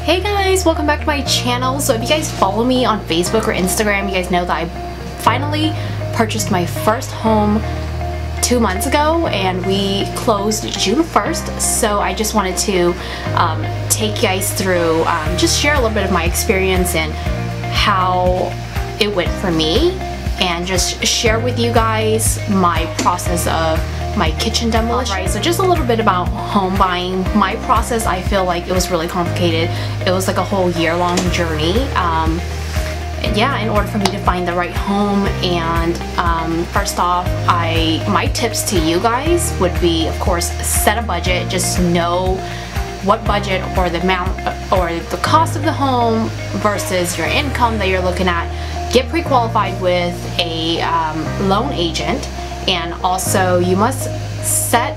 Hey guys, welcome back to my channel. So if you guys follow me on Facebook or Instagram, you guys know that I finally purchased my first home 2 months ago, and we closed June 1st. So I just wanted to take you guys through, just share a little bit of my experience and how it went for me, and just share with you guys my process of my kitchen demolition. Alright, so just a little bit about home buying. My process, I feel like it was really complicated. It was like a whole year-long journey. Yeah, in order for me to find the right home. And first off, my tips to you guys would be, of course, set a budget. Just know what budget or the amount or the cost of the home versus your income that you're looking at. Get pre-qualified with a loan agent. And also, you must set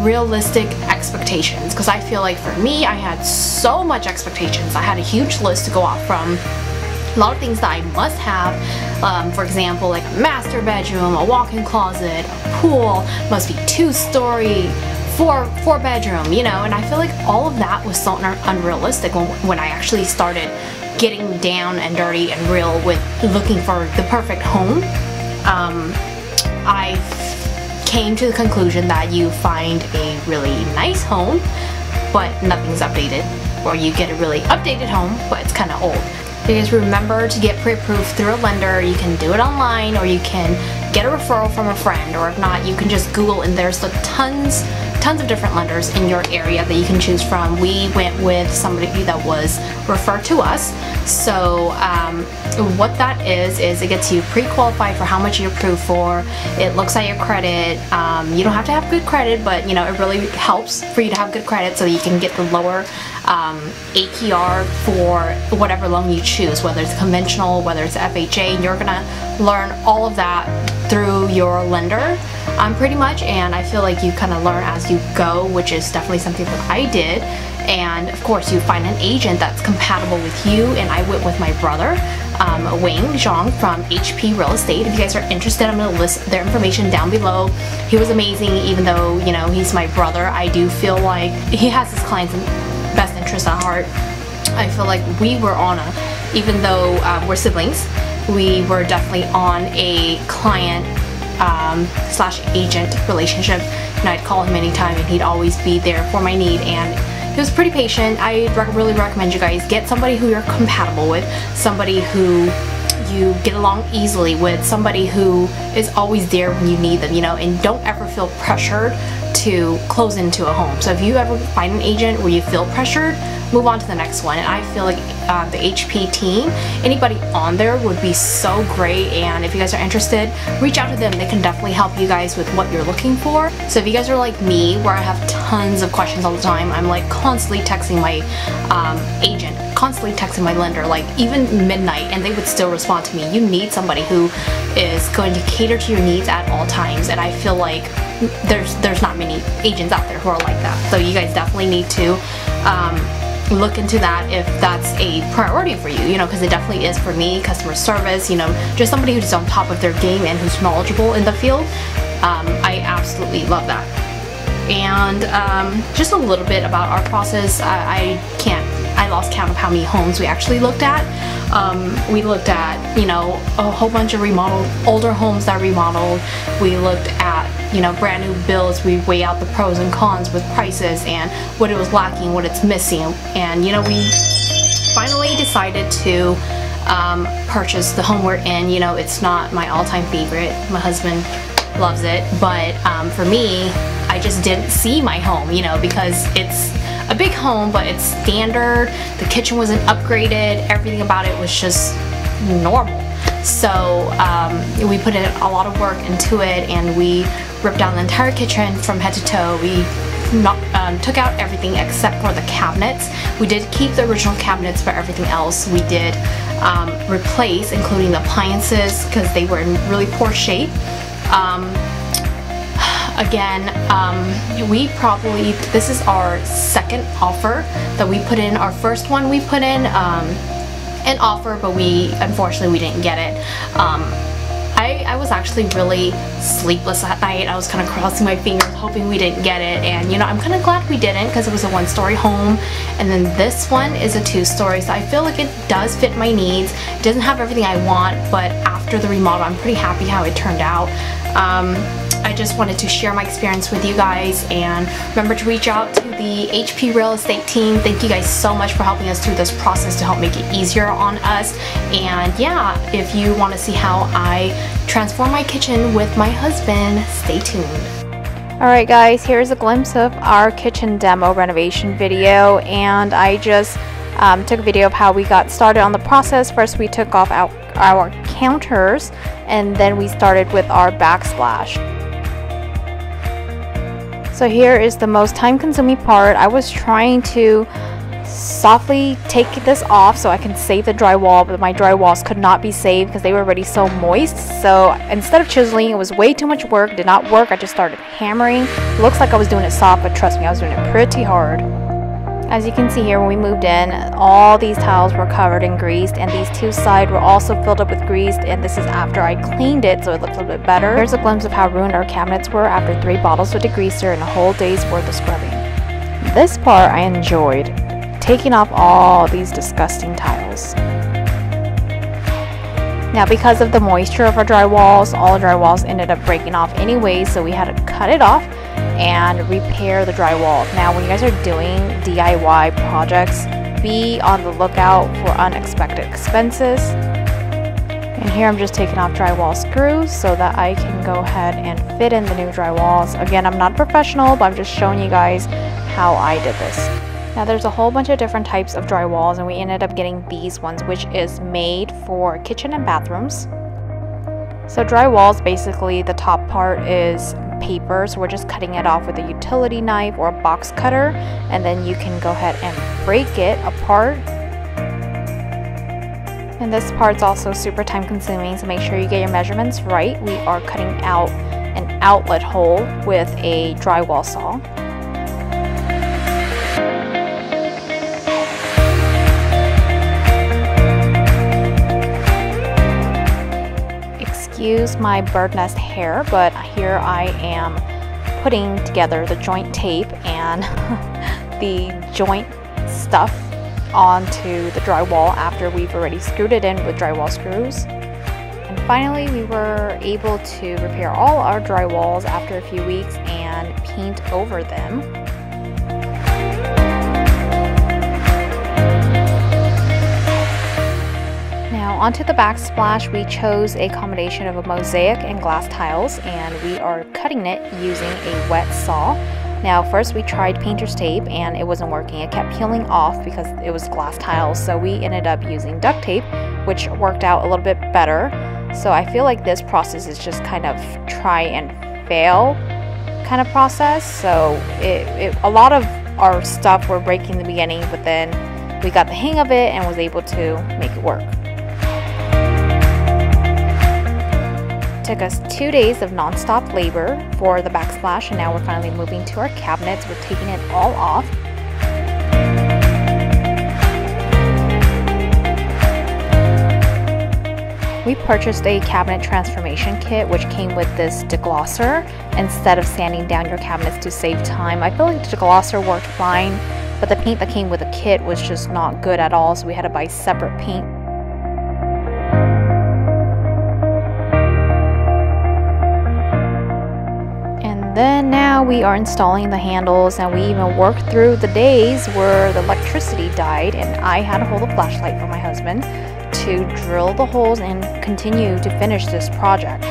realistic expectations, because I feel like for me, I had so much expectations. I had a huge list to go off from. A lot of things that I must have, for example, like a master bedroom, a walk-in closet, a pool, must be 2-story, four bedroom, you know. And I feel like all of that was so unrealistic when I actually started getting down and dirty and real with looking for the perfect home. I came to the conclusion that you find a really nice home, but nothing's updated, or you get a really updated home, but it's kind of old. You guys remember to get pre-approved through a lender. You can do it online, or you can get a referral from a friend, or if not, you can just Google, and there's like tons of different lenders in your area that you can choose from. We went with somebody that was referred to us. So what that is it gets you pre-qualified for how much you're approved for. It looks at your credit. You don't have to have good credit, but you know, it really helps for you to have good credit so you can get the lower APR for whatever loan you choose, whether it's conventional, whether it's FHA. And you're gonna learn all of that through your lender, pretty much. And I feel like you kind of learn as you go, which is definitely something that I did. And of course, you find an agent that's compatible with you, and I went with my brother, WANG from HP Real Estate. If you guys are interested, I'm going to list their information down below. He was amazing. Even though, you know, he's my brother, I do feel like he has his clients' best interest at heart. I feel like we were on a, even though we're siblings, we were definitely on a client slash agent relationship. And I'd call him anytime, and he'd always be there for my need. And he was pretty patient. I really recommend you guys get somebody who you're compatible with, somebody who you get along easily with, somebody who is always there when you need them, you know. And don't ever feel pressured to close into a home. So if you ever find an agent where you feel pressured, move on to the next one. And I feel like the HP team, anybody on there would be so great. And if you guys are interested, reach out to them. They can definitely help you guys with what you're looking for. So if you guys are like me, where I have tons of questions all the time, I'm like constantly texting my agent, constantly texting my lender, like even midnight, and they would still respond to me. You need somebody who is going to cater to your needs at all times. And I feel like there's not many agents out there who are like that. So you guys definitely need to look into that if that's a priority for you, you know, because it definitely is for me. Customer service, you know, just somebody who's on top of their game and who's knowledgeable in the field. I absolutely love that. And just a little bit about our process. I lost count of how many homes we actually looked at. We looked at, you know, a whole bunch of older homes that remodeled. We looked at, you know, brand new builds. We weigh out the pros and cons with prices and what it was lacking, what it's missing. And you know, we finally decided to purchase the home we're in. You know, it's not my all-time favorite. My husband loves it, but for me, I just didn't see my home, you know, because it's a big home, but it's standard. The kitchen wasn't upgraded. Everything about it was just normal. So we put in a lot of work into it, and we ripped down the entire kitchen from head to toe. We took out everything except for the cabinets. We did keep the original cabinets, but everything else we did replace, including the appliances, because they were in really poor shape. Again, this is our second offer that we put in. Our first one we put in an offer, but unfortunately we didn't get it. I was actually really sleepless that night. I was kind of crossing my fingers hoping we didn't get it, and you know, I'm kind of glad we didn't because it was a one-story home, and then this one is a two-story, so I feel like it does fit my needs. It doesn't have everything I want, but after the remodel I'm pretty happy how it turned out. I just wanted to share my experience with you guys, and remember to reach out to the HP Real Estate team. Thank you guys so much for helping us through this process to help make it easier on us. And yeah, if you want to see how I transform my kitchen with my husband, stay tuned. Alright guys, here's a glimpse of our kitchen demo renovation video, and I just took a video of how we got started on the process. First we took off our counters, and then we started with our backsplash. So here is the most time-consuming part. I was trying to softly take this off so I can save the drywall, but my drywalls could not be saved because they were already so moist. So instead of chiseling, it was way too much work. Did not work. I just started hammering. Looks like I was doing it soft, but trust me, I was doing it pretty hard. As you can see here, when we moved in, all these tiles were covered in grease, and these two sides were also filled up with grease, and this is after I cleaned it, so it looks a little bit better. Here's a glimpse of how ruined our cabinets were after 3 bottles of degreaser and a whole day's worth of scrubbing. This part I enjoyed, taking off all these disgusting tiles. Now because of the moisture of our drywalls, all the drywalls ended up breaking off anyway, so we had to cut it off and repair the drywall. Now when you guys are doing DIY projects, be on the lookout for unexpected expenses. And here I'm just taking off drywall screws so that I can go ahead and fit in the new drywalls. Again, I'm not a professional, but I'm just showing you guys how I did this. Now there's a whole bunch of different types of drywalls, and we ended up getting these ones, which is made for kitchen and bathrooms. So drywalls, basically the top part is paper, so we're just cutting it off with a utility knife or a box cutter, and then you can go ahead and break it apart. And this part's also super time consuming, so make sure you get your measurements right. We are cutting out an outlet hole with a drywall saw. Excuse my bird nest hair, but here I am putting together the joint tape and the joint stuff onto the drywall after we've already screwed it in with drywall screws. And finally we were able to repair all our drywalls after a few weeks and paint over them. Onto the backsplash, we chose a combination of a mosaic and glass tiles, and we are cutting it using a wet saw. Now first we tried painter's tape and it wasn't working. It kept peeling off because it was glass tiles, so we ended up using duct tape, which worked out a little bit better. So I feel like this process is just kind of try and fail kind of process. So a lot of our stuff were breaking in the beginning, but then we got the hang of it and was able to make it work. Took us 2 days of non-stop labor for the backsplash, and now we're finally moving to our cabinets. We're taking it all off. We purchased a cabinet transformation kit which came with this deglosser instead of sanding down your cabinets to save time. I feel like the deglosser worked fine, but the paint that came with the kit was just not good at all, so we had to buy separate paint. Then now we are installing the handles, and we even worked through the days where the electricity died and I had to hold a flashlight for my husband to drill the holes and continue to finish this project.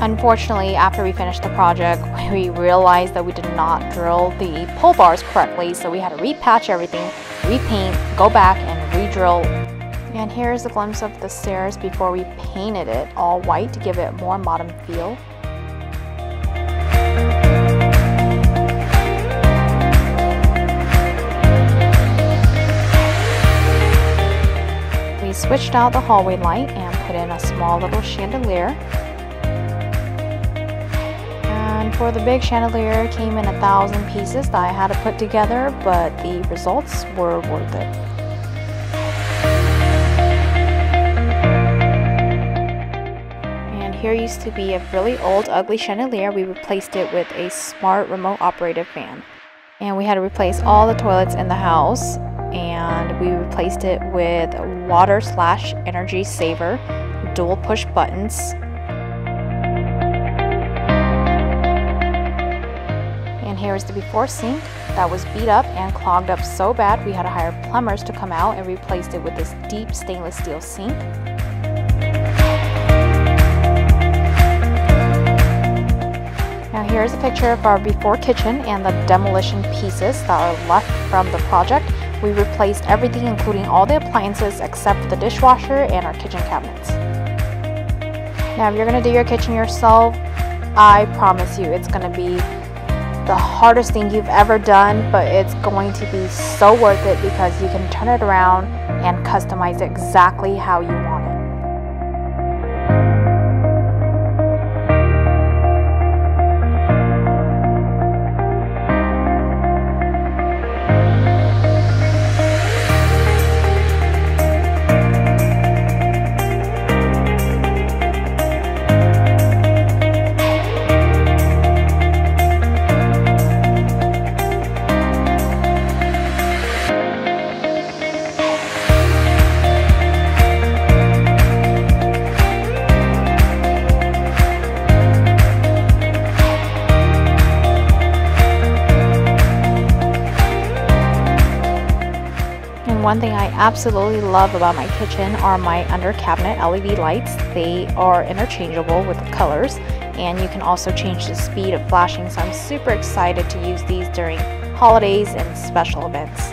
Unfortunately, after we finished the project, we realized that we did not drill the pull bars correctly, so we had to repatch everything, repaint, go back and re-drill. And here's a glimpse of the stairs before we painted it all white to give it a more modern feel. We switched out the hallway light and put in a small little chandelier. And for the big chandelier, it came in 1,000 pieces that I had to put together, but the results were worth it. And here used to be a really old, ugly chandelier. We replaced it with a smart remote operated fan. And we had to replace all the toilets in the house, and we replaced it with water/energy saver dual push buttons. And here's the before sink that was beat up and clogged up so bad we had to hire plumbers to come out and replaced it with this deep stainless steel sink. Now here's a picture of our before kitchen and the demolition pieces that are left from the project. We replaced everything, including all the appliances except for the dishwasher and our kitchen cabinets. Now if you're going to do your kitchen yourself, I promise you it's going to be the hardest thing you've ever done, but it's going to be so worth it because you can turn it around and customize it exactly how you want it. One thing I absolutely love about my kitchen are my under cabinet LED lights. They are interchangeable with the colors, and you can also change the speed of flashing, so I'm super excited to use these during holidays and special events.